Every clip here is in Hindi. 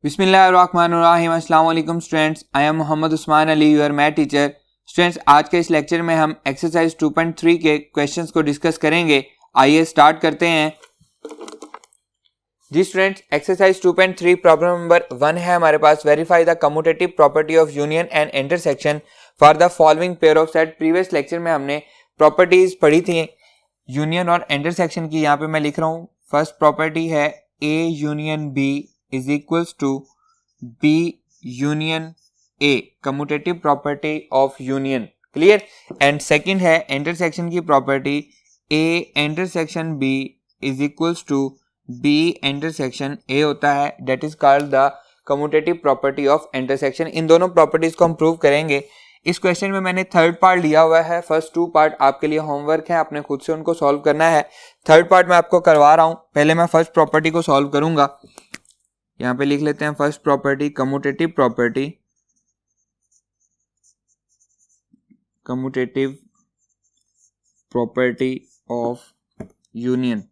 बिस्मिल्लाहिर्रहमानिर्रहीम। अस्सलाम वालेकुम students, I am Mohammad Usman Ali, your math teacher. Students, आज के इस लेक्चर में हम एक्सरसाइज 2.3 के क्वेश्चंस को डिस्कस करेंगे। आइए स्टार्ट करते हैं। जी स्टूडेंट्स, एक्सरसाइज 2.3 प्रॉब्लम नंबर 1 है हमारे पास। Verify the commutative property of union and intersection for the following pair of set. Previous lecture में हमने प्रॉपर्टीज पढ़ी थी यूनियन और इंटरसेक्शन की। यहाँ पे मैं लिख रहा हूँ, फर्स्ट प्रॉपर्टी है A union B is equals to B union A, commutative property of union, clear। and second है intersection की property A intersection B is equals to B intersection A होता है, that is called the commutative property of intersection। इन दोनों properties को हम प्रूव करेंगे। इस क्वेश्चन में मैंने थर्ड पार्ट लिया हुआ है, फर्स्ट टू पार्ट आपके लिए होमवर्क है, आपने खुद से उनको सॉल्व करना है। थर्ड पार्ट मैं आपको करवा रहा हूं, पहले मैं फर्स्ट प्रॉपर्टी को सॉल्व करूंगा। यहां पे लिख लेते हैं first property, commutative property of union.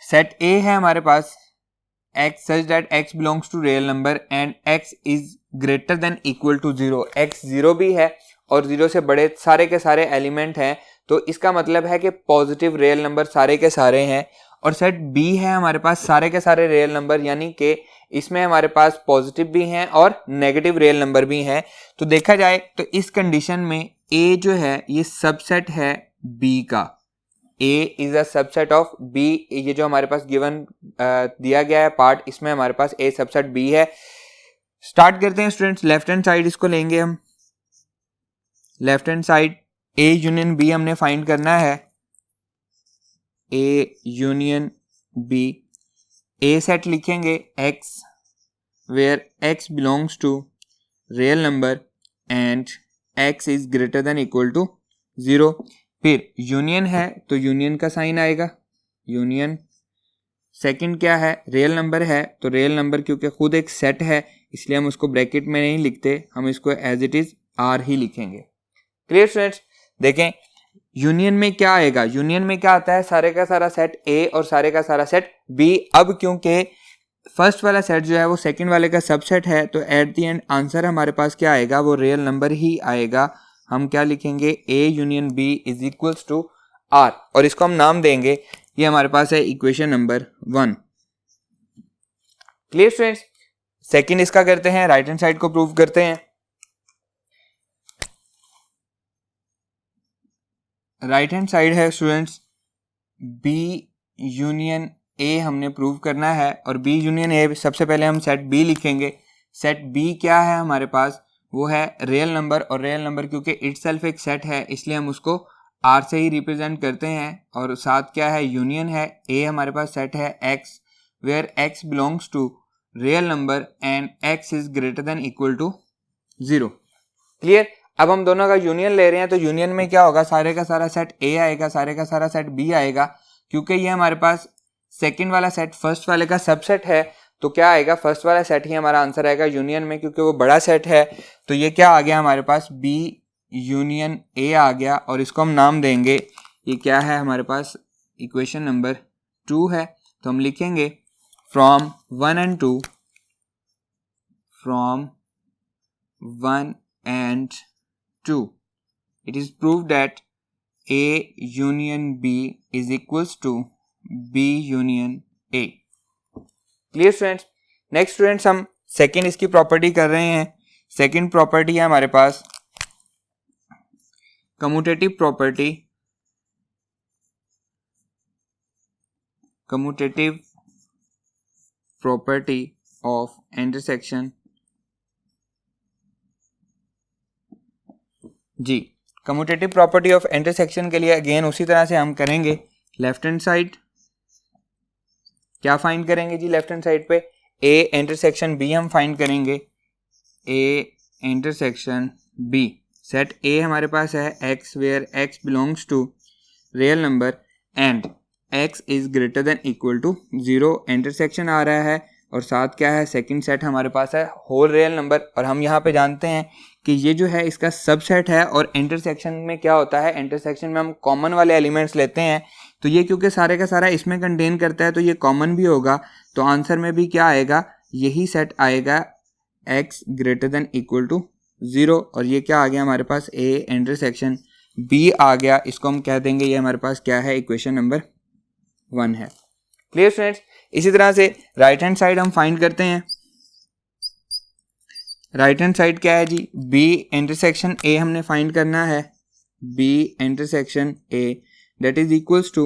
Set ए है हमारे पास x such that x belongs to real number and x is greater than equal to 0। x 0 भी है और 0 से बड़े सारे के सारे एलिमेंट हैं, तो इसका मतलब है कि पॉजिटिव रियल नंबर सारे के सारे हैं। और सेट b है हमारे पास सारे के सारे रियल नंबर, यानी कि इसमें हमारे पास पॉजिटिव भी हैं और नेगेटिव रियल नंबर भी हैं। तो देखा जाए तो इस कंडीशन में a जो है ये सबसेट है b का। A is a subset of B। ये जो हमारे पास गिवन दिया गया है पार्ट, इसमें हमारे पास A सबसेट B है। स्टार्ट करते हैं स्टूडेंट्स, लेफ्ट हैंड साइड इसको लेंगे हम। Left hand side A union B हमने फाइंड करना है। A union B, A set लिखेंगे X where X belongs to real number and X is greater than equal to 0। फिर यूनियन है तो यूनियन का साइन आएगा, यूनियन। सेकंड क्या है, रियल नंबर है, तो रियल नंबर क्योंकि खुद एक सेट है इसलिए हम उसको ब्रैकेट में नहीं लिखते, हम इसको एज इट इज आर ही लिखेंगे। क्लियर स्टूडेंट्स, देखें यूनियन में क्या आएगा। यूनियन में क्या आता है, सारे का सारा सेट ए और सारे का सारा सेट बी। अब क्योंकि फर्स्ट वाला सेट जो है वो सेकंड वाले का सबसेट है, तो एट द एंड आंसर हमारे पास क्या आएगा, वो रियल नंबर ही आएगा। हम क्या लिखेंगे, A union B is equals to R, और इसको हम नाम देंगे, ये हमारे पास है equation number 1। Clear students, second इसका करते हैं, राइट हैंड साइड को प्रूव करते हैं। राइट हैंड साइड है स्टूडेंट्स B यूनियन A हमने प्रूव करना है, और B यूनियन A सबसे पहले हम सेट B लिखेंगे। सेट B क्या है हमारे पास, वो है रियल नंबर, और रियल नंबर क्योंकि इटसेल्फ एक सेट है इसलिए हम उसको R से ही रिप्रेजेंट करते हैं। और साथ क्या है, यूनियन है, A हमारे पास सेट है X where X belongs to real number and X is greater than equal to 0। Clear. अब हम दोनों का यूनियन ले रहे हैं, तो यूनियन में क्या होगा, सारे का सारा सेट A आएगा, सारे का सारा सेट B आएगा। क्योंकि ये हमारे पास सेकेंड वाला सेट फर्स्ट वाले का सबसेट है, तो क्या आएगा, फर्स्ट वाला सेट ही हमारा आंसर आएगा यूनियन में, क्योंकि वो बड़ा सेट है। तो ये क्या आ गया हमारे पास, B यूनियन A आ गया, और इसको हम नाम देंगे, ये क्या है हमारे पास, इक्वेशन नंबर 2 है। तो हम लिखेंगे from 1 and 2, from 1 and 2 it is proved that A union B is equals to B union A। Clear students. Next students, हम सेकंड इसकी प्रॉपर्टी कर रहे हैं। सेकंड प्रॉपर्टी है हमारे पास कम्यूटेटिव प्रॉपर्टी ऑफ इंटरसेक्शन। जी, कम्यूटेटिव प्रॉपर्टी ऑफ इंटरसेक्शन के लिए अगेन उसी तरह से हम करेंगे। लेफ्ट हैंड साइड क्या फाइंड करेंगे जी, लेफ्ट हैंड साइड पे A इंटरसेक्शन B हम फाइंड करेंगे। A intersection B, set A हमारे पास है X where X belongs to real number and X is greater than equal to 0। Intersection आ रहा है, और साथ क्या है, सेकंड सेट हमारे पास है होल रियल नंबर, और हम यहाँ पे जानते हैं कि ये जो है इसका सबसेट है। और इंटरसेक्शन में क्या होता है, इंटरसेक्शन में हम कॉमन वाले एलिमेंट्स लेते हैं, तो ये क्योंकि सारे का सारा इसमें कंटेन करता है तो ये कॉमन भी होगा, तो आंसर में भी क्या आएगा, यही सेट आएगा x greater than equal to 0। और ये क्या आ गया हमारे पास, a इंटरसेक्शन b आ गया, इसको हम कह देंगे ये हमारे पास क्या है, इक्वेशन नंबर 1 है। Clear students. इसी तरह से राइट हैंड साइड हम फाइंड करते हैं। राइट हैंड साइड क्या है जी, b इंटरसेक्शन a हमने फाइंड करना है, b intersection a that is equals to,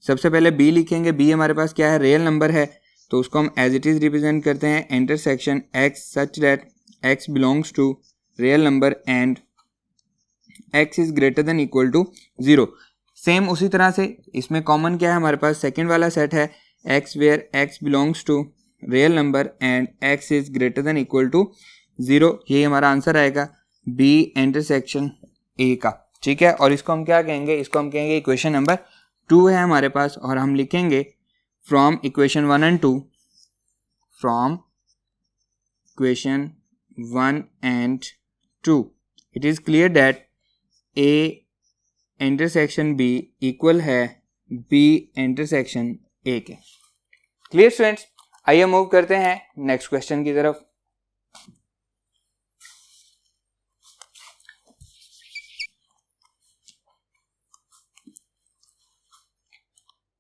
सबसे पहले b लिखेंगे, b हमारे पास क्या है, रियल नंबर है, तो उसको हम एज इट इज रिप्रेजेंट करते हैं intersection x such that x belongs to real number and x is greater than equal to 0। Same उसी तरह से इसमें कॉमन क्या है हमारे पास, सेकेंड वाला सेट है x where x belongs to real number and x is greater than equal to 0। ये हमारा आंसर आएगा b इंटरसेक्शन a का, ठीक है। और इसको हम क्या कहेंगे, इसको हम कहेंगे इक्वेशन नंबर 2 है हमारे पास, और हम लिखेंगे from equation 1 and 2, from equation 1 and 2 it is clear that a intersection b इक्वल है b इंटरसेक्शन a के। Clear students. आइए मूव करते हैं नेक्स्ट क्वेश्चन की तरफ।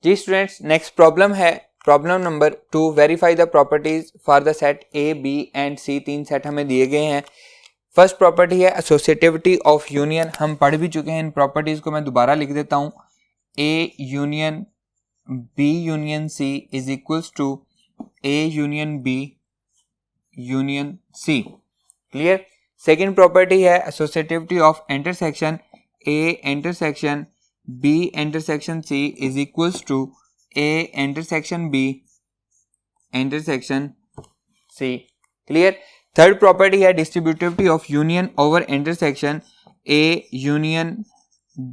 जी स्टूडेंट्स, नेक्स्ट प्रॉब्लम है problem number 2, verify the properties for the set A B and C. 3 set हमें दिए गए हैं। फर्स्ट प्रॉपर्टी है एसोसिएटिविटी ऑफ यूनियन, हम पढ़ भी चुके हैं इन प्रॉपर्टीज को, मैं दोबारा लिख देता हूं। A union B union C is equals to A union B union C. Clear. Second property है associativity of intersection A intersection B intersection C is equals to A intersection B intersection C. Clear. Third property है distributivity of union over intersection A union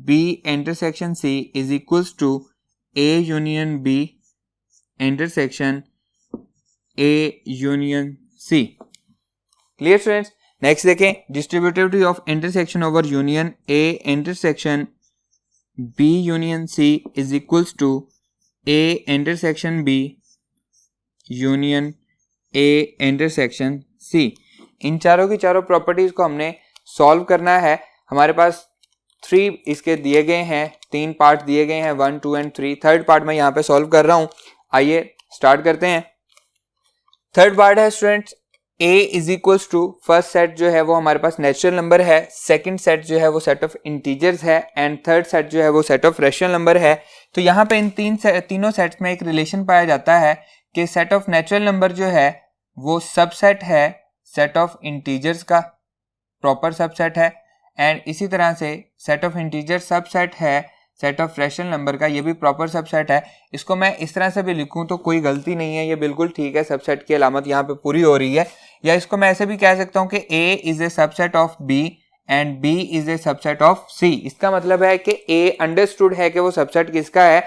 B intersection C is equals to A union B intersection A union C. Clear students. Next देखें, distributivity of intersection over union A intersection B union C is equals to A intersection B union A intersection C। इन चारों की चारों प्रॉपर्टीज को हमने सॉल्व करना है। हमारे पास 3 इसके दिए गए हैं, 3 पार्ट दिए गए हैं, 1 2 एंड 3। थर्ड पार्ट मैं यहाँ पे सॉल्व कर रहा हूँ। आइए स्टार्ट करते हैं। थर्ड पार्ट है students, A is equals to, first set जो है वो हमारे पास नेचुरल नंबर है, सेकंड सेट जो है वो सेट ऑफ इंटीजर्स है एंड थर्ड सेट जो है वो सेट ऑफ रैशनल नंबर है। तो यहाँ पे इन तीनों सेट्स में एक रिलेशन पाया जाता है कि सेट ऑफ नेचुरल नंबर जो है वो सबसेट है सेट ऑफ इंटीजर्स का, प्रॉपर सबसेट है, एंड इसी तरह से सेट ऑफ इंटीजर सबसेट है सेट ऑफ रैशनल नंबर का, ये भी प्रॉपर सबसेट है। इसको मैं इस तरह से भी लिखूं तो कोई गलती नहीं है, ये बिल्कुल ठीक है, सबसेट की अलामत यहाँ पे पूरी हो रही है। या इसको मैं ऐसे भी कह सकता हूँ कि A is a subset of B and B is a subset of C। इसका मतलब है कि A अंडरस्टूड है कि वो सबसेट किसका है,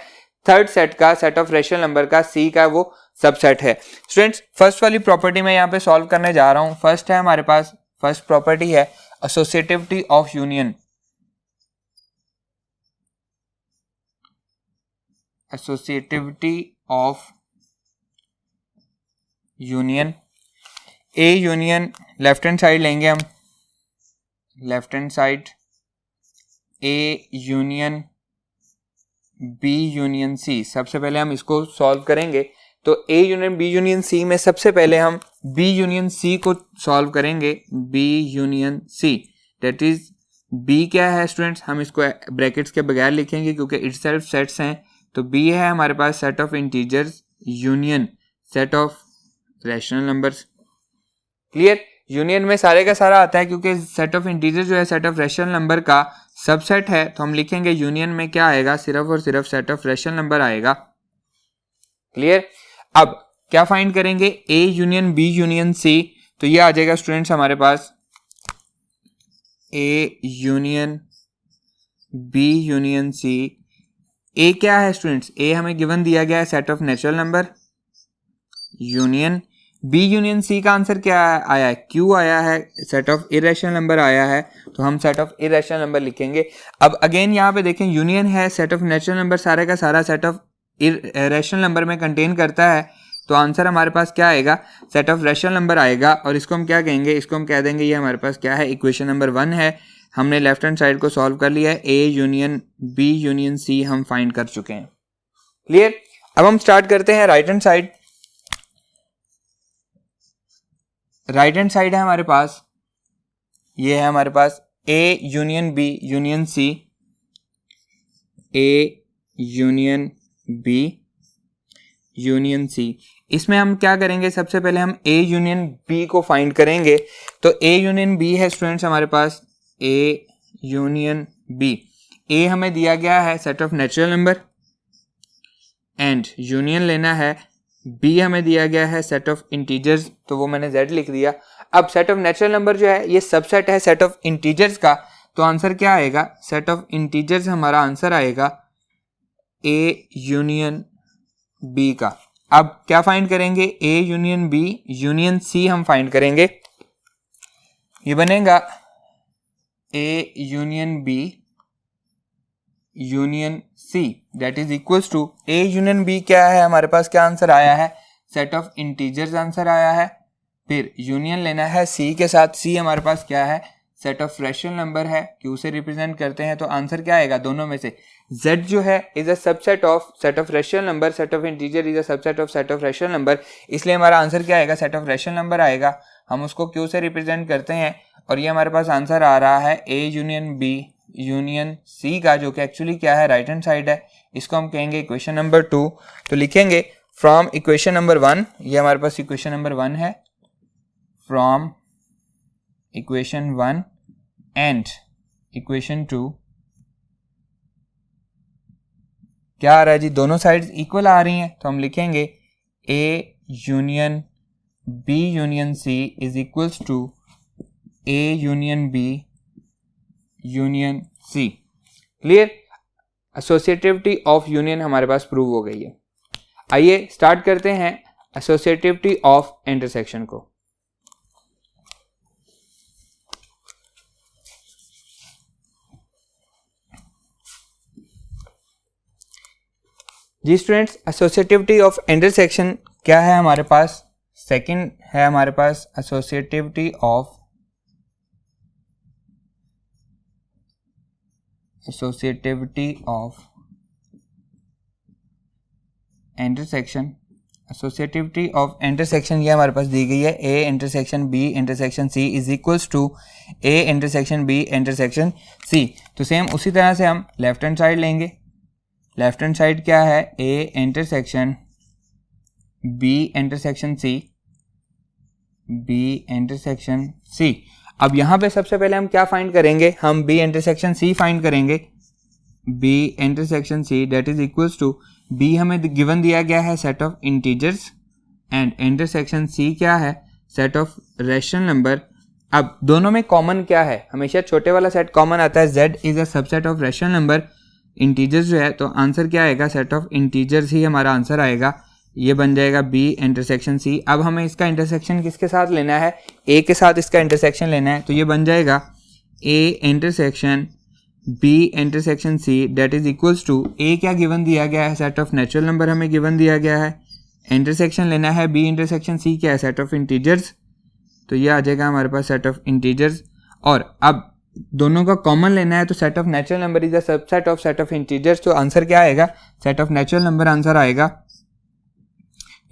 थर्ड सेट का, सेट ऑफ रैशनल नंबर का, C का वो सबसेट है। स्टूडेंट्स, फर्स्ट वाली प्रॉपर्टी मैं यहाँ पे सॉल्व करने जा रहा हूँ। फर्स्ट है हमारे पास, फर्स्ट प्रॉपर्टी है associativity of union. Associativity of union, A union left hand side लेंगे हम, left hand side A union B union C. सबसे पहले हम इसको सॉल्व करेंगे, तो A union B union C में सबसे पहले हम बी यूनियन सी को सॉल्व करेंगे, B union C that is B क्या है स्टूडेंट्स, हम इसको ब्रैकेट्स के बगैर लिखेंगे क्योंकि इटसेल्फ सेट्स हैं। तो बी है हमारे पास set of integers union set of rational numbers. Clear. Union में सारे का सारा आता है क्योंकि सेट ऑफ इंटीजर जो है सेट ऑफ रैशनल नंबर का सबसेट है, तो हम लिखेंगे यूनियन में क्या आएगा, सिर्फ और सिर्फ सेट ऑफ रैशनल नंबर आएगा। क्लियर। अब क्या फाइंड करेंगे, A union B union C, तो ये आ जाएगा स्टूडेंट्स हमारे पास A union B union C. A क्या है स्टूडेंट्स, ए हमें गिवन दिया गया है set of natural number union B union C का आंसर क्या आया है, क्यू आया है, सेट ऑफ इरेशनल नंबर आया है, तो हम सेट ऑफ इरेशनल नंबर लिखेंगे। अब अगेन यहाँ पे देखें यूनियन है, सेट ऑफ नेचुरल नंबर सारे का सारा सेट ऑफ इरेशनल नंबर में कंटेन करता है, तो आंसर हमारे पास क्या आएगा, सेट ऑफ रैशनल नंबर आएगा। और इसको हम क्या कहेंगे, इसको हम कह देंगे ये हमारे पास क्या है, इक्वेशन नंबर 1 है। हमने लेफ्ट हैंड साइड को सॉल्व कर लिया है, A union B union C हम फाइंड कर चुके हैं। क्लियर। अब हम स्टार्ट करते हैं right hand side. Right hand side है हमारे पास, ये है हमारे पास A union B union C, A union B union C. इसमें हम क्या करेंगे, सबसे पहले हम ए यूनियन बी को फाइंड करेंगे। तो ए यूनियन बी है स्टूडेंट्स हमारे पास, ए यूनियन बी। ए हमें दिया गया है set of natural number and union लेना है, बी हमें दिया गया है सेट ऑफ इंटीजर्स, तो वो मैंने z लिख दिया। अब सेट ऑफ नेचुरल नंबर जो है ये सबसेट है सेट ऑफ इंटीजर्स का, तो आंसर क्या आएगा, सेट ऑफ इंटीजर्स हमारा आंसर आएगा ए यूनियन बी का। अब क्या फाइंड करेंगे, A union B union C हम फाइंड करेंगे। ये बनेगा A union B union C that is equals to, A union B क्या है हमारे पास, क्या आंसर आया है, सेट ऑफ इंटीजर्स आंसर आया है। फिर यूनियन लेना है सी के साथ, सी हमारे पास क्या है, सेट ऑफ रैशनल नंबर है, क्यू से रिप्रेजेंट करते हैं, तो आंसर क्या आएगा, दोनों में से z जो है is a subset of set of rational number, set of integer is a subset of set of rational number, इसलिए हमारा आंसर क्या आएगा, सेट ऑफ रैशनल नंबर आएगा। हम उसको क्यू से रिप्रेजेंट करते हैं और ये हमारे पास आंसर आ रहा है A union B union C का, जो कि एक्चुअली क्या है, राइट हैंड साइड है। इसको हम कहेंगे इक्वेशन नंबर 2। तो लिखेंगे फ्रॉम इक्वेशन नंबर 1, ये हमारे पास इक्वेशन नंबर 1 है, फ्रॉम इक्वेशन 1 एंड इक्वेशन 2 क्या आ रहा है जी, दोनों साइड्स इक्वल आ रही हैं, तो हम लिखेंगे A union B union C is equals to A union B union C. Clear. Associativity of union हमारे पास प्रूव हो गई है। आइए स्टार्ट करते हैं एसोसिएटिविटी ऑफ इंटरसेक्शन को। जी स्टूडेंट्स, एसोसिएटिविटी ऑफ इंटरसेक्शन क्या है हमारे पास, सेकंड है हमारे पास associativity of intersection. Associativity of intersection ये हमारे पास दी गई है, A intersection B intersection C is equals to A intersection B intersection C. तो सेम उसी तरह से हम लेफ्ट हैंड साइड लेंगे। लेफ्ट हैंड साइड क्या है, A intersection B intersection C, B intersection C. अब यहाँ पे सबसे पहले हम क्या फाइंड करेंगे, हम बी इंटरसेक्शन सी फाइंड करेंगे, B intersection C that is equals to, B हमें गिवन दिया गया है set of integers and intersection C क्या है, सेट ऑफ रैशनल नंबर। अब दोनों में कॉमन क्या है, हमेशा छोटे वाला सेट कॉमन आता है, z is a subset of rational number, integers जो है, तो आंसर क्या आएगा, सेट ऑफ इंटीजर्स ही हमारा आंसर आएगा। ये बन जाएगा बी इंटरसेक्शन सी। अब हमें इसका इंटरसेक्शन किसके साथ लेना है, ए के साथ इसका इंटरसेक्शन लेना है, तो ये बन जाएगा A intersection B intersection C that is equals to, A क्या गिवन दिया गया है, सेट ऑफ नेचुरल नंबर हमें गिवन दिया गया है, इंटरसेक्शन लेना है बी इंटरसेक्शन सी क्या है, सेट ऑफ इंटीजर्स, तो ये आ जाएगा हमारे पास सेट ऑफ इंटीजर्स। और अब दोनों का कॉमन लेना है, तो set of natural number is a subset of set of integers, तो आंसर क्या आएगा, set of natural number answer आएगा,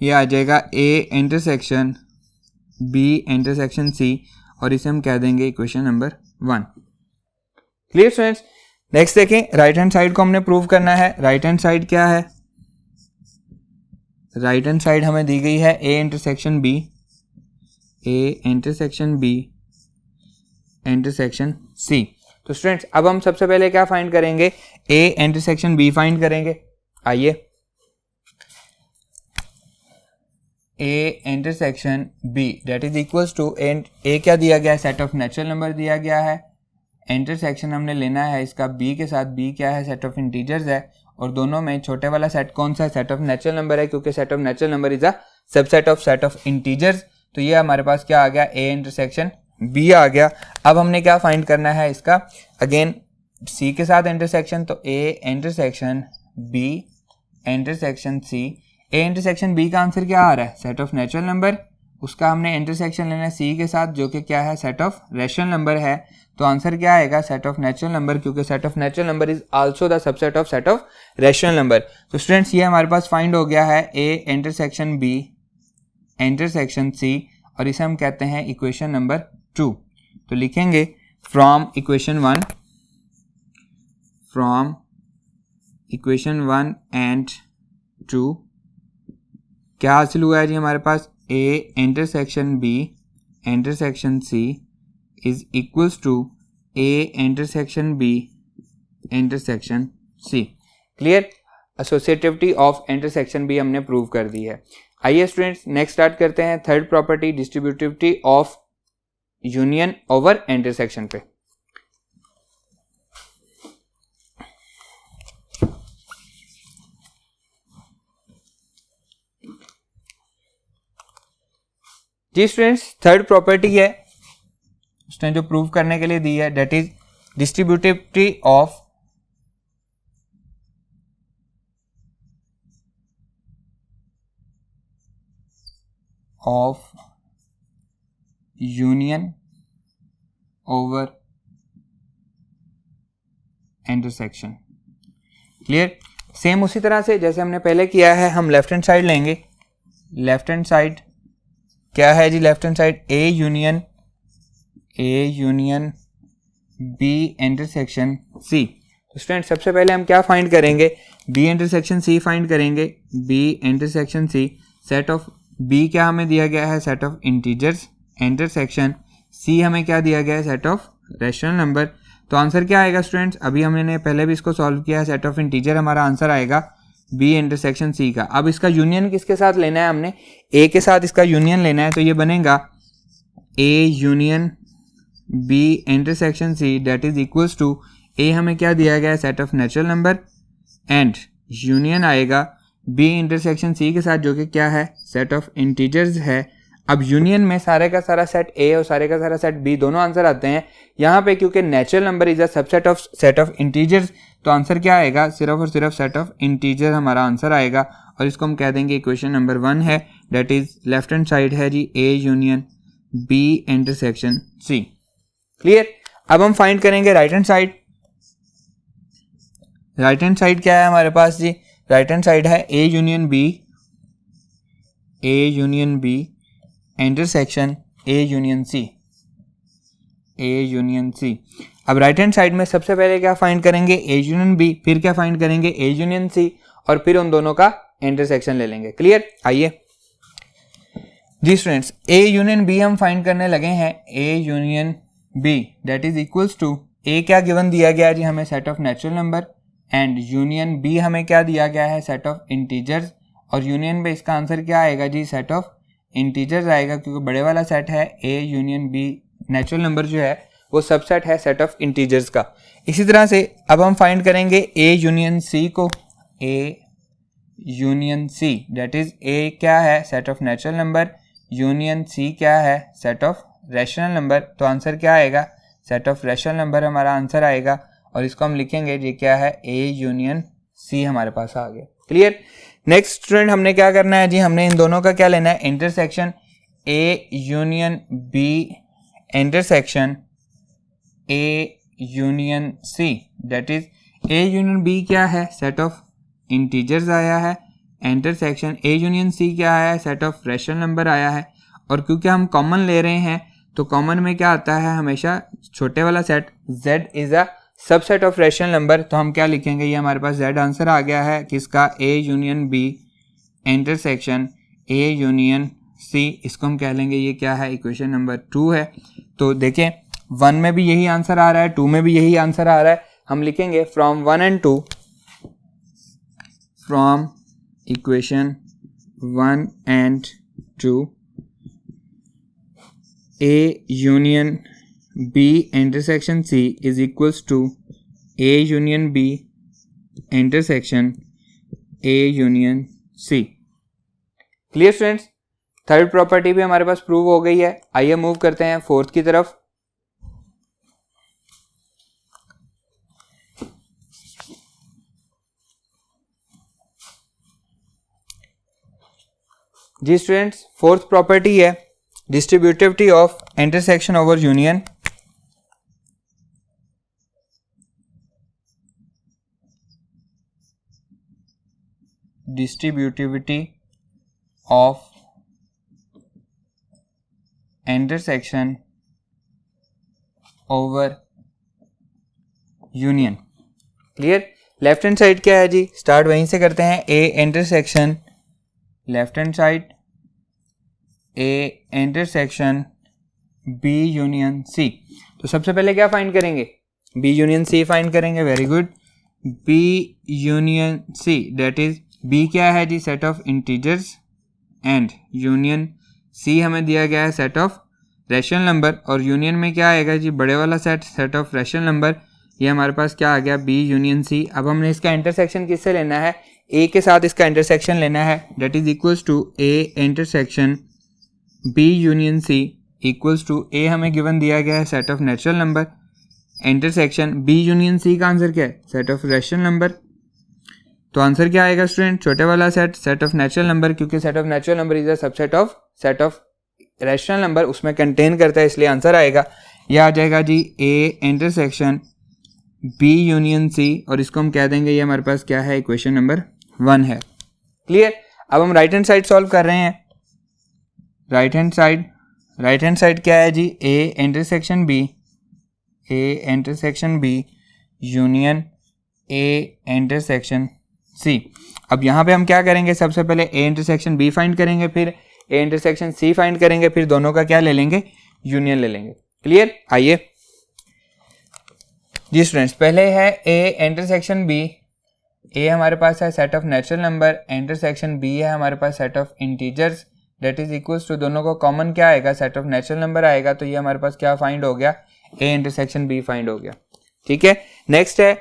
ये आ जाएगा A intersection B intersection C, और इसे हम कह देंगे equation number 1। Clear students. Next देखें, राइट हैंड साइड को हमने प्रूव करना है। राइट हैंड साइड क्या है, राइट हैंड साइड हमें दी गई है A intersection B, A intersection B intersection C. तो स्टूडेंट्स अब हम सबसे पहले क्या फाइंड करेंगे, ए इंटरसेक्शन बी फाइंड करेंगे। आइए, A intersection B that is equals to, A क्या दिया गया है, सेट ऑफ नेचुरल नंबर दिया गया है, इंटरसेक्शन हमने लेना है इसका बी के साथ, बी क्या है, सेट ऑफ इंटीजर्स है, और दोनों में छोटे वाला सेट कौन सा है, सेट ऑफ नेचुरल नंबर है, क्योंकि set of natural number is a subset of integers, तो ये हमारे पास क्या आ गया, ए इंटरसेक्शन बी आ गया। अब हमने क्या फाइंड करना है इसका, अगेन सी के साथ इंटरसेक्शन, तो A intersection B intersection C. A intersection B का आंसर क्या आ रहा है, सेट ऑफ नेचुरल नंबर, उसका हमने इंटरसेक्शन लेना है सी के साथ जो कि क्या है, सेट ऑफ रेशनल नंबर है, तो आंसर क्या आएगा, सेट ऑफ नेचुरल नंबर, क्योंकि set of natural number is also the subset of set of rational number. तो स्टूडेंट्स ये हमारे पास फाइंड हो गया है A intersection B intersection C, और इसे हम कहते हैं इक्वेशन नंबर 2। तो लिखेंगे फ्रॉम इक्वेशन 1 एंड 2 क्या हासिल हुआ है जी हमारे पास, A intersection B intersection C is equals to A intersection B intersection C. Clear, associativity of intersection भी हमने प्रूव कर दी है। आइए स्टूडेंट्स नेक्स्ट स्टार्ट करते हैं third property, distributivity of union over intersection पे। जी स्टूडेंट्स थर्ड प्रॉपर्टी है उसने जो प्रूव करने के लिए दी है, that is distributivity of union over intersection. Clear, same उसी तरह से जैसे हमने पहले किया है, हम लेफ्ट हैंड साइड लेंगे। लेफ्ट हैंड साइड क्या है जी, left hand side A union B intersection C. तो स्टूडेंट सबसे पहले हम क्या फाइंड करेंगे, बी इंटरसेक्शन सी फाइंड करेंगे। B intersection C, set of B क्या हमें दिया गया है, set of integers, intersection C हमें क्या दिया गया है, सेट ऑफ रेशनल नंबर। तो आंसर क्या आएगा स्टूडेंट्स, अभी हमने पहले भी इसको सॉल्व किया है, सेट ऑफ इंटीजर हमारा आंसर आएगा बी इंटरसेक्शन सी का। अब इसका यूनियन किसके साथ लेना है, हमने ए के साथ इसका यूनियन लेना है, तो ये बनेगा A union B intersection C that is equals to, A हमें क्या दिया गया है, set of natural number, and union आएगा बी इंटरसेक्शन सी के साथ जो कि क्या है, सेट ऑफ इंटीजर्स है। अब यूनियन में सारे का सारा सेट ए और सारे का सारा सेट बी दोनों आंसर आते हैं। यहाँ पे क्योंकि natural number is a subset of set of integers, तो आंसर क्या आएगा, सिर्फ और सिर्फ सेट ऑफ इंटीजर हमारा आंसर आएगा, और इसको हम कह देंगे इक्वेशन नंबर 1 है, that is left hand side है जी A union B intersection C. Clear, अब हम फाइंड करेंगे right hand side. Right hand side क्या है हमारे पास जी, राइट हैंड साइड है A union B intersection A union C. अब राइट हैंड साइड में सबसे पहले क्या फाइंड करेंगे, ए यूनियन बी, फिर क्या फाइंड करेंगे, ए यूनियन सी, और फिर उन दोनों का इंटरसेक्शन ले लेंगे। क्लियर, आइए जी स्टूडेंट्स ए यूनियन बी हम फाइंड करने लगे हैं। A union B that is equals to, A क्या गिवन दिया गया जी हमें, set of natural number, and union B हमें क्या दिया गया है, सेट ऑफ इंटीजर्स, और यूनियन पे इसका आंसर क्या आएगा जी, सेट ऑफ इंटीजर्स आएगा, क्योंकि बड़े वाला सेट है A union B, natural number जो है वो सबसेट है सेट ऑफ इंटीजर्स का। इसी तरह से अब हम फाइंड करेंगे ए यूनियन सी को, A union C that is A क्या है, set of natural number, union C क्या है, सेट ऑफ रेशनल नंबर। तो आंसर क्या आएगा, सेट ऑफ रेशनल नंबर हमारा आंसर आएगा, और इसको हम लिखेंगे ये क्या है, ए यूनियन सी हमारे पास आ गया। क्लियर, नेक्स्ट स्टूडेंट हमने क्या करना है जी, हमने इन दोनों का क्या लेना है, intersection A union B intersection A union C that is A union B क्या है, सेट ऑफ इंटीजर्स आया है, इंटरसेक्शन ए यूनियन सी क्या आया है, सेट ऑफ रेशनल नंबर आया है, और क्योंकि हम कॉमन ले रहे हैं तो कॉमन में क्या आता है हमेशा छोटे वाला set, z is a subset of rational number, तो हम क्या लिखेंगे, ये हमारे पास z आंसर आ गया है किसका, a union b intersection a union c, इसको हम कह लेंगे ये क्या है, इक्वेशन नंबर 2 है। तो देखें 1 में भी यही आंसर आ रहा है, 2 में भी यही आंसर आ रहा है, हम लिखेंगे from 1 and 2, from equation 1 and 2 a union B intersection C is equals to A union B intersection A union C. Clear students, third property भी हमारे पास प्रूव हो गई है। आइए मूव करते हैं फोर्थ की तरफ। जी स्टूडेंट्स, फोर्थ प्रॉपर्टी है distributivity of intersection over union. Distributivity of intersection over union. Clear? Left hand side क्या है जी, स्टार्ट वहीं से करते हैं। A intersection left hand side, A intersection B union C. तो सबसे पहले क्या फाइंड करेंगे, बी यूनियन सी फाइंड करेंगे। Very good, B union C that is, B क्या है जी, set of integers, and union C हमें दिया गया है सेट ऑफ रैशनल नंबर, और यूनियन में क्या आएगा जी, बड़े वाला set, set of rational number. ये हमारे पास क्या आ गया, बी यूनियन सी। अब हमने इसका इंटरसेक्शन किससे लेना है, ए के साथ इसका इंटरसेक्शन लेना है, that is equals to A intersection B union C equals to, A हमें गिवन दिया गया है set of natural number, intersection B union C का आंसर क्या है, सेट ऑफ रैशनल नंबर। तो आंसर क्या आएगा स्टूडेंट, छोटे वाला set, set of natural number, क्योंकि set of natural number is a subset of set of rational number, उसमें कंटेन करता है, इसलिए आंसर आएगा, यह आ जाएगा जी A intersection B union C, और इसको हम कह देंगे ये हमारे पास क्या है, इक्वेशन नंबर 1 है। क्लियर? अब हम राइट हैंड साइड सॉल्व कर रहे हैं। राइट हैंड साइड क्या है जी, A intersection B, A intersection B union A intersection C. अब यहाँ पे हम क्या करेंगे, सबसे पहले ए इंटरसेक्शन बी फाइंड करेंगे, फिर ए इंटरसेक्शन सी फाइंड करेंगे, फिर दोनों का क्या ले लेंगे, यूनियन ले लेंगे। क्लियर? आइए जी स्टूडेंट्स, पहले है ए इंटरसेक्शन बी, ए हमारे पास है set of natural number, intersection B है हमारे पास set of integers, that is equals to, दोनों को कॉमन क्या आएगा, सेट ऑफ नेचुरल नंबर आएगा, तो ये हमारे पास क्या फाइंड हो गया, ए इंटरसेक्शन बी फाइंड हो गया। ठीक है, नेक्स्ट है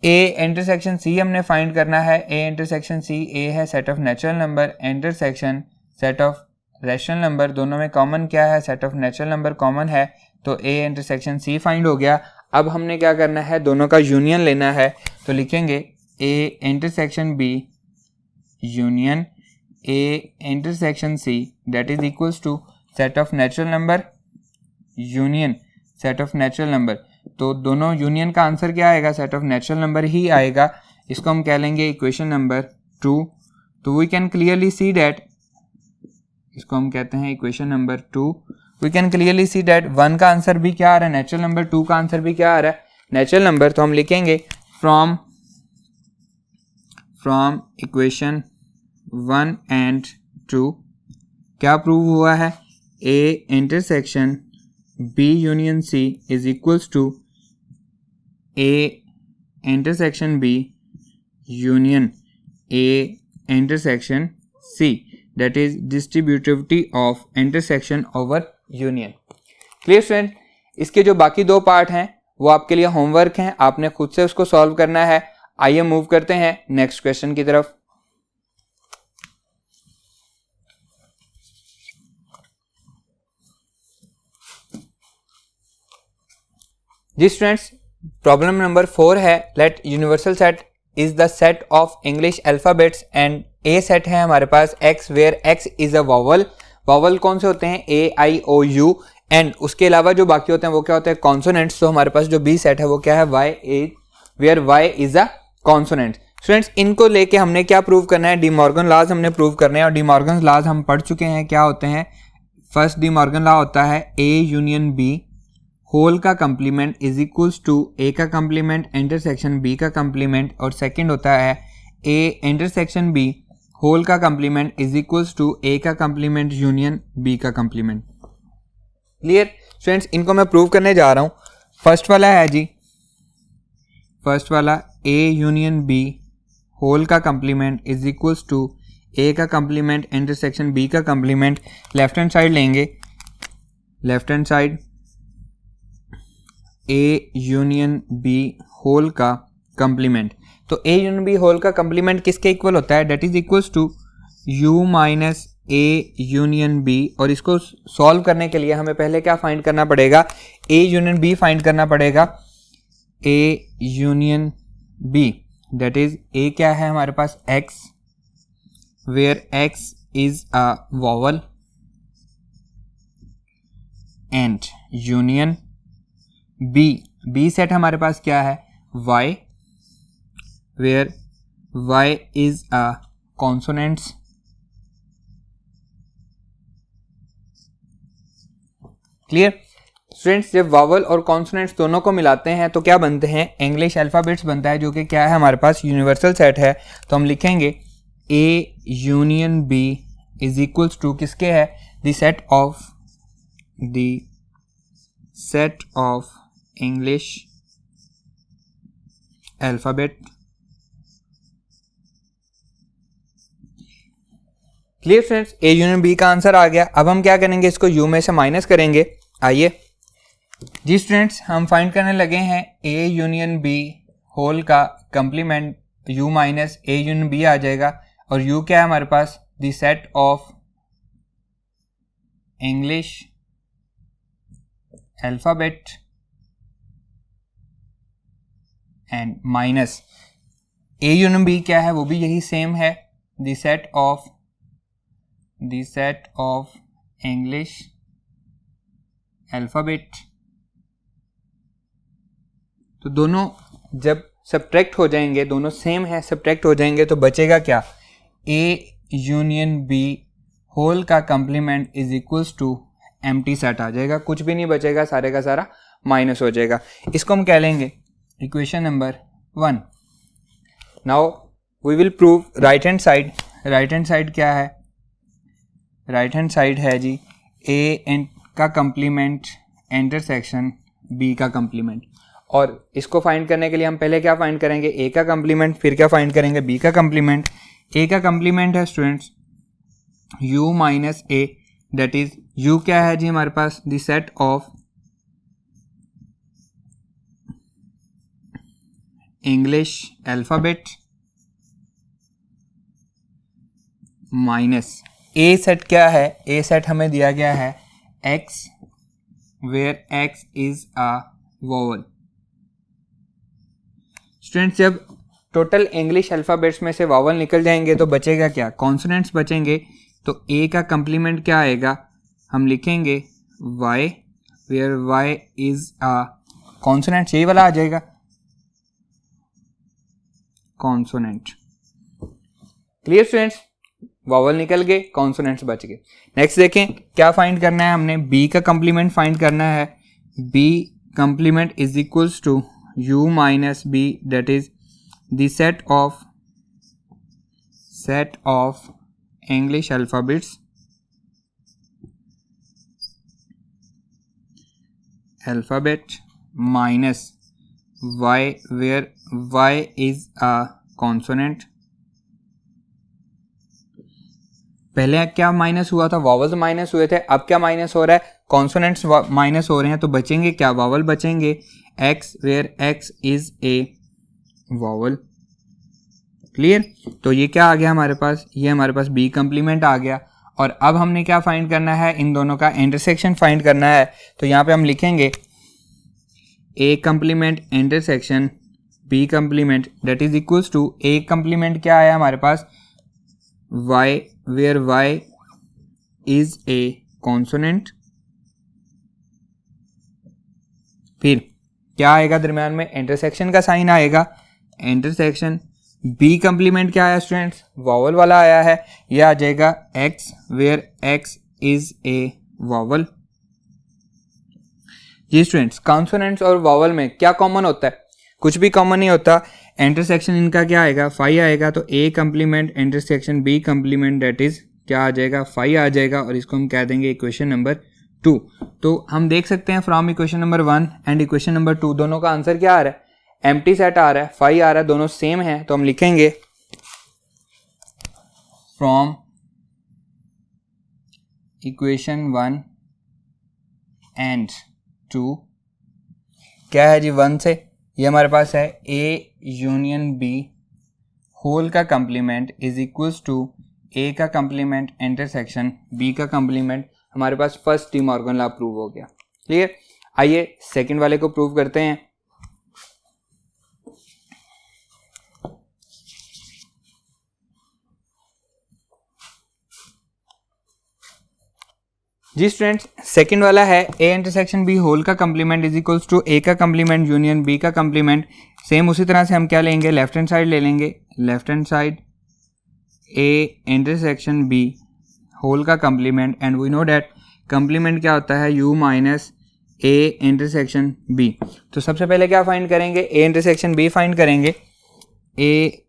ए इंटरसेक्शन सी हमने फाइंड करना है। ए इंटरसेक्शन सी, ए है set of natural number, intersection set of rational number, दोनों में कॉमन क्या है, set of natural number common है, तो ए इंटरसेक्शन सी फाइंड हो गया। अब हमने क्या करना है, दोनों का यूनियन लेना है, तो लिखेंगे A intersection B union A intersection C, that is equals to set of natural number union set of natural number. तो दोनों यूनियन का आंसर क्या आएगा, सेट ऑफ नेचुरल नंबर ही आएगा, इसको हम कह लेंगे इक्वेशन नंबर 2। तो we can clearly see that, इसको हम कहते हैं equation number 2। We can clearly see that 1 का आंसर भी क्या आ रहा है, नेचुरल नंबर, 2 का आंसर भी क्या आ रहा है, नेचुरल नंबर। तो हम लिखेंगे फ्रॉम इक्वेशन 1 एंड 2 क्या प्रूव हुआ है, A intersection B union C is equals to A intersection B union A intersection C, that is distributivity of intersection over union. Clear student? इसके जो बाकी 2 पार्ट हैं वो आपके लिए होमवर्क हैं, आपने खुद से उसको सॉल्व करना है। आइए मूव करते हैं नेक्स्ट क्वेश्चन की तरफ। जी स्टूडेंट्स, प्रॉब्लम नंबर 4 है, let universal set is the set of English alphabets and A set है हमारे पास X, where X is a vowel. Vowel कौन से होते हैं, ए आई ओ यू, एंड उसके अलावा जो बाकी होते हैं वो क्या होते हैं, कॉन्सोनेंट्स। तो हमारे पास जो बी सेट है वो क्या है, y a, where Y is a consonant. Students, इनको लेके हमने क्या प्रूव करना है, डी मॉर्गन लॉज हमने प्रूव करने हैं, और डी मॉर्गन लॉज हम पढ़ चुके हैं, क्या होते हैं। फर्स्ट डी मॉर्गन लॉ होता है ए यूनियन बी होल का complement is equals to A का कंप्लीमेंट इंटरसेक्शन बी का कंप्लीमेंट, और सेकंड होता है ए इंटरसेक्शन बी होल का complement is equals to A का कंप्लीमेंट यूनियन बी का कंप्लीमेंट। क्लियर स्टूडेंट्स, इनको मैं प्रूव करने जा रहा हूं। फर्स्ट वाला है जी, फर्स्ट वाला ए यूनियन बी होल का complement is equals to A का कंप्लीमेंट इंटरसेक्शन बी का कंप्लीमेंट। लेफ्ट हैंड साइड लेंगे, left hand side A union B whole का कंप्लीमेंट। तो ए यूनियन बी होल का कंप्लीमेंट किसके इक्वल होता है, that is equals to U minus A union B, और इसको सॉल्व करने के लिए हमें पहले क्या फाइंड करना पड़ेगा, ए यूनियन बी फाइंड करना पड़ेगा। A union B that is A क्या है हमारे पास x, where x is a vowel, and union B, B set हमारे पास क्या है y, where y is a consonants, clear students. जब वावल और कॉन्सोनेंट्स दोनों को मिलाते हैं तो क्या बनते हैं, इंग्लिश अल्फ़ाबेट्स बनता है, जो कि क्या है हमारे पास यूनिवर्सल सेट है। तो हम लिखेंगे A union B is equals to किसके है, the set of English alphabet. Clear friends, A union B का आंसर आ गया। अब हम क्या करेंगे, इसको यू में से माइनस करेंगे। आइए जी स्टूडेंट्स, हम फाइंड करने लगे हैं ए यूनियन बी होल का complement, U minus A union B आ जाएगा, और यू क्या है हमारे पास, the set of English alphabet, and minus A union B क्या है, वो भी यही सेम है, the set of English alphabet. तो दोनों जब सब्ट्रैक्ट हो जाएंगे, दोनों सेम है, सब्ट्रैक्ट हो जाएंगे, तो बचेगा क्या, ए यूनियन बी होल का complement is equals to empty set आ जाएगा, कुछ भी नहीं बचेगा, सारे का सारा माइनस हो जाएगा। इसको हम कह लेंगे equation number 1। Now we will prove right hand side. Right hand side क्या है, राइट हैंड साइड है जी ए का कंप्लीमेंट इंटरसेक्शन बी का कंप्लीमेंट, और इसको फाइंड करने के लिए हम पहले क्या फाइंड करेंगे, ए का कंप्लीमेंट, फिर क्या फाइंड करेंगे, बी का कंप्लीमेंट। ए का कंप्लीमेंट है students u minus A, that is u क्या है जी हमारे पास, the set of English alphabet, minus A set क्या है, ए सेट हमें दिया गया है x, where x is a vowel. Students, जब टोटल इंग्लिश अल्फ़ाबेट्स में से वावल निकल जाएंगे तो बचेगा क्या, कॉन्सोनेंट्स बचेंगे। तो ए का कंप्लीमेंट क्या आएगा, हम लिखेंगे y, where y is a consonant, यही वाला आ जाएगा कॉन्सोनेंट। क्लियर स्टूडेंट्स, वावल निकल गए, कॉन्सोनेंट्स बच गए। नेक्स्ट देखें क्या फाइंड करना है, हमने बी का कंप्लीमेंट फाइंड करना है। B complement is equals to u minus B, that is the set of English alphabets minus y, where y is a consonant. पहले क्या माइनस हुआ था, वावल्स माइनस हुए थे, अब क्या माइनस हो रहा है, कॉन्सोनेंट्स माइनस हो रहे हैं, तो बचेंगे क्या, वावल बचेंगे, x, where x is a vowel. Clear, तो ये क्या आ गया हमारे पास, ये हमारे पास बी कंप्लीमेंट आ गया। और अब हमने क्या फाइंड करना है, इन दोनों का इंटरसेक्शन फाइंड करना है। तो यहाँ पे हम लिखेंगे A complement intersection B complement, that is equals to A complement क्या आया हमारे पास, y, where y is a consonant, फिर क्या आएगा दरम्यान में, इंटरसेक्शन का साइन आएगा, इंटरसेक्शन बी कंप्लीमेंट क्या आया स्टूडेंट्स, वावल वाला आया है, ये आ जाएगा x, where x is a vowel. जी स्टूडेंट्स, कॉन्सोनेंट्स और वावल में क्या कॉमन होता है, कुछ भी कॉमन नहीं होता। इंटरसेक्शन इनका क्या आएगा, फाई आएगा, तो A complement intersection B complement, that is क्या आ जाएगा, फाई आ जाएगा, और इसको हम कह देंगे इक्वेशन नंबर 2। तो हम देख सकते हैं from equation number 1 and equation number 2 दोनों का आंसर क्या आ रहा है, एम्प्टी सेट आ रहा है, फाई आ रहा है, दोनों सेम है। तो हम लिखेंगे फ्रॉम इक्वेशन 1 एंड 2 क्या है जी, 1 से ये हमारे पास है ए यूनियन बी होल का complement is equals to A का कंप्लीमेंट इंटरसेक्शन बी का कंप्लीमेंट, हमारे पास first De Morgan law prove हो गया। क्लियर। आइए सेकंड वाले को प्रूव करते हैं। जी स्टूडेंट्स, सेकंड वाला है ए इंटरसेक्शन बी होल का complement is equals to A का कंप्लीमेंट यूनियन बी का कंप्लीमेंट। सेम उसी तरह से हम क्या लेंगे, लेफ्ट हैंड साइड ले लेंगे, left hand side A intersection B whole का complement and we know that complement क्या होता है, U minus A intersection B. तो सबसे पहले क्या फाइंड करेंगे, ए इंटरसेक्शन बी फाइंड करेंगे। A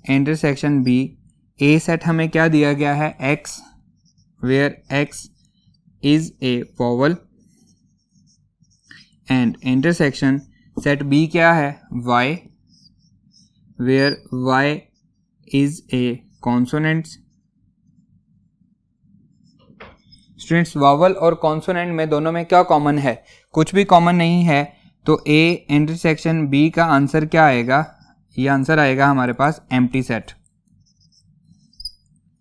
intersection B, A set हमें क्या दिया गया है, X, where X is a vowel and intersection set B क्या है, y, where y is a consonant। Students, vowel और कॉन्सोनेंट में दोनों में क्या कॉमन है, कुछ भी कॉमन नहीं है, तो A इंटरसेक्शन B का आंसर क्या आएगा, ये आंसर आएगा हमारे पास एम्प्टी सेट।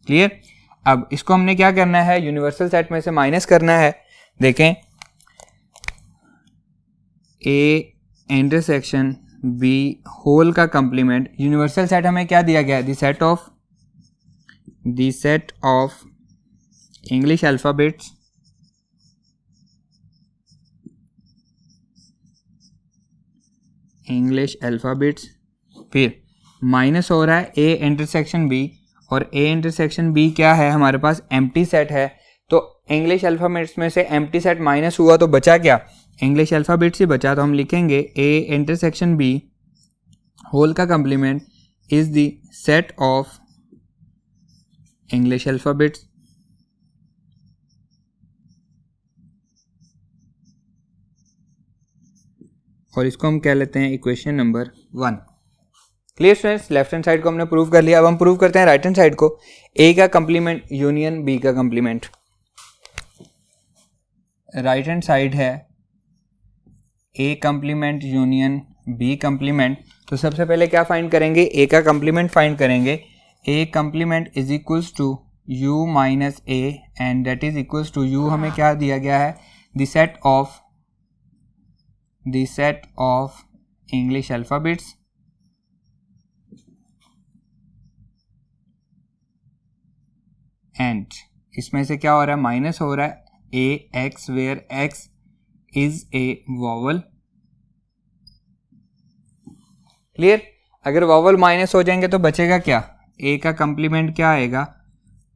क्लियर। अब इसको हमने क्या करना है, यूनिवर्सल सेट में से माइनस करना है। देखें, ए इंटरसेक्शन बी होल का कंप्लीमेंट, यूनिवर्सल सेट हमें क्या दिया गया है, the set of English alphabets फिर माइनस हो रहा है ए इंटरसेक्शन बी, और ए इंटरसेक्शन बी क्या है, हमारे पास एम्प्टी सेट है। तो इंग्लिश अल्फ़ाबेट्स में से एम्प्टी सेट माइनस हुआ तो बचा क्या, इंग्लिश अल्फ़ाबेट्स ही बचा। तो हम लिखेंगे ए इंटरसेक्शन बी होल का complement is the set of English alphabets और इसको हम कह लेते हैं equation number 1। Clear students, left hand side को हमने प्रूव कर लिया। अब हम प्रूव करते हैं राइट हैंड साइड को, ए का कंप्लीमेंट यूनियन बी का कंप्लीमेंट। राइट हैंड साइड है ए कंप्लीमेंट यूनियन बी कंप्लीमेंट। तो सबसे पहले क्या फाइंड करेंगे, ए का कंप्लीमेंट फाइंड करेंगे। A complement is equals to U minus A and that is equals to U हमें क्या दिया गया है, the set of English alphabets and इसमें से क्या हो रहा है, माइनस हो रहा है A X, where X is a vowel. Clear. अगर वॉवल माइनस हो जाएंगे तो बचेगा क्या, ए का कंप्लीमेंट क्या आएगा,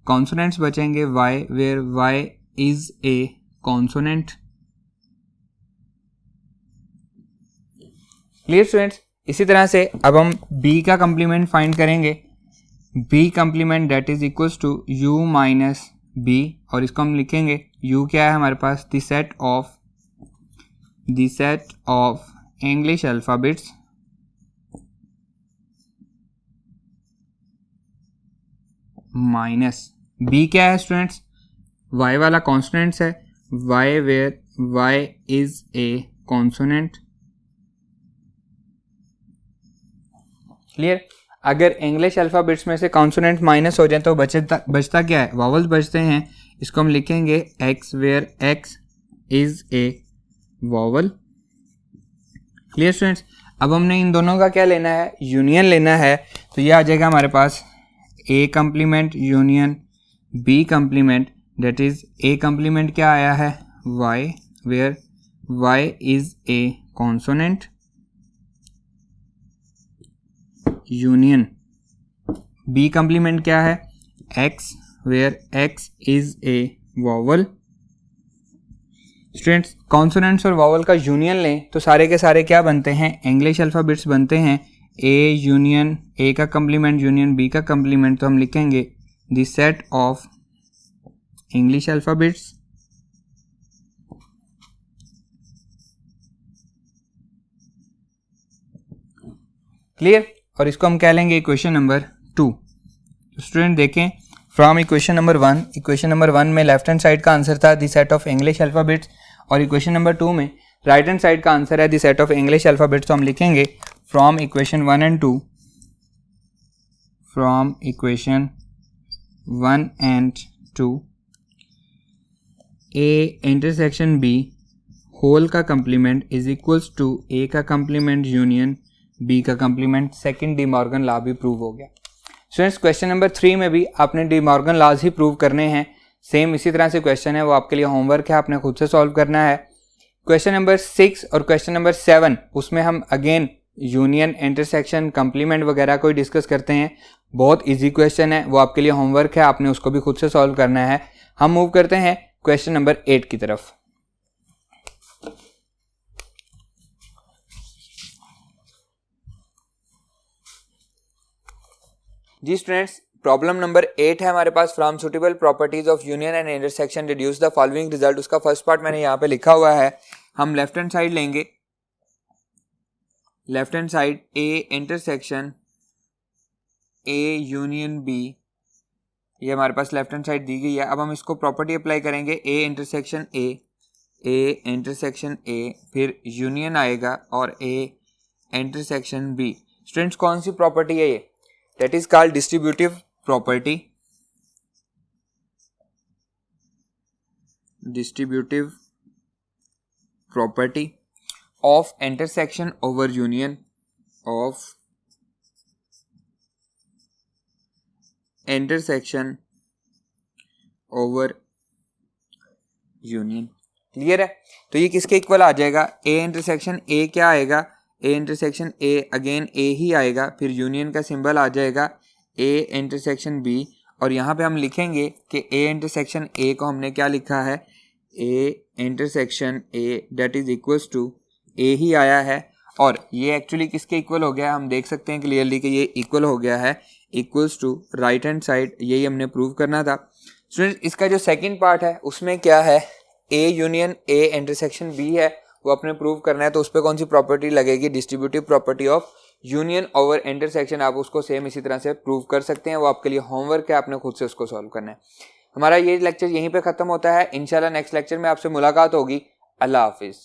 कॉन्सोनेंट्स बचेंगे, Y, where Y is a consonant. Clear students. इसी तरह से अब हम बी का कंप्लीमेंट फाइंड करेंगे। B complement that is equals to U minus B, और इसको हम लिखेंगे यू क्या है हमारे पास, the set of English alphabets minus B क्या है स्टूडेंट्स, वाई वाला कॉन्सोनेंट्स है, Y where Y is a consonant. Clear. अगर इंग्लिश अल्फ़ाबेट्स में से कॉन्सोनेंट माइनस हो जाए तो बचता क्या है, वावल्स बचते हैं। इसको हम लिखेंगे X, where X is a vowel. Clear students. अब हमने इन दोनों का क्या लेना है, यूनियन लेना है। तो ये आ जाएगा हमारे पास A complement union B complement, that is A complement क्या आया है, Y, where Y is a consonant, union B complement क्या है, X, where X is a vowel. Students, consonants और वॉवल का यूनियन लें तो सारे के सारे क्या बनते हैं, इंग्लिश अल्फ़ाबेट्स बनते हैं। ए यूनियन ए का कंप्लीमेंट यूनियन बी का कंप्लीमेंट, तो हम लिखेंगे the set of English alphabets clear. और इसको हम कह लेंगे इक्वेशन नंबर 2। तो स्टूडेंट देखें, फ्रॉम इक्वेशन नंबर 1 में लेफ्ट हैंड साइड का आंसर था the set of English alphabets, और इक्वेशन नंबर 2 में राइट हैंड साइड का आंसर है the set of English alphabets. तो हम लिखेंगे from equation 1 and 2, from equation 1 and 2, A intersection B whole का complement is equals to A का कंप्लीमेंट यूनियन B का complement. Second D Morgan law भी प्रूव हो गया। स्टूडेंट्स क्वेश्चन नंबर 3 में भी आपने डी मॉर्गन लॉज ही प्रूव करने हैं। सेम इसी तरह से क्वेश्चन है, वो आपके लिए होमवर्क है, आपने खुद से सॉल्व करना है। क्वेश्चन नंबर 6 और क्वेश्चन नंबर 7 उसमें हम अगेन यूनियन, इंटरसेक्शन, कंप्लीमेंट वगैरह को डिस्कस करते हैं। बहुत इजी क्वेश्चन है, वो आपके लिए होमवर्क है, आपने उसको भी खुद से सॉल्व करना है। हम मूव करते हैं क्वेश्चन नंबर 8 की तरफ। जी स्टूडेंट्स, प्रॉब्लम नंबर 8 है हमारे पास। From suitable properties of union and intersection deduce the following result. उसका फर्स्ट पार्ट मैंने यहाँ पे लिखा हुआ है। हम लेफ्ट हैंड साइड लेंगे, left hand side A intersection A union B, ये हमारे पास लेफ्ट हैंड साइड दी गई है। अब हम इसको प्रॉपर्टी अप्लाई करेंगे, ए इंटरसेक्शन ए, फिर यूनियन आएगा और ए इंटरसेक्शन बी। स्टूडेंट्स कौन सी प्रॉपर्टी है ये? That is called distributive property. Distributive property of intersection over union of intersection over union. Clear है? तो ये किसके इक्वल आ जाएगा? ए इंटरसेक्शन ए क्या आएगा? ए इंटरसेक्शन ए, अगेन ए ही आएगा, फिर यूनियन का सिंबल आ जाएगा ए इंटरसेक्शन बी। और यहाँ पे हम लिखेंगे कि ए इंटरसेक्शन ए को हमने क्या लिखा है? A intersection A that is equals to A ही आया है। और ये एक्चुअली किसके इक्वल हो गया है? हम देख सकते हैं क्लियरली कि ये इक्वल हो गया है, equals to right hand side. यही हमने प्रूव करना था। स्टूडेंट इसका जो सेकेंड पार्ट है उसमें क्या है? A union A intersection B है, वो अपने प्रूव करना है। तो उस पर कौन सी प्रॉपर्टी लगेगी? Distributive property of union over intersection. आप उसको सेम इसी तरह से प्रूव कर सकते हैं, वो आपके लिए होमवर्क है, आपने खुद से उसको सॉल्व करना है। हमारा ये लेक्चर यहीं पे खत्म होता है। इंशाल्लाह नेक्स्ट लेक्चर में आपसे मुलाकात होगी। अल्लाह हाफिज़।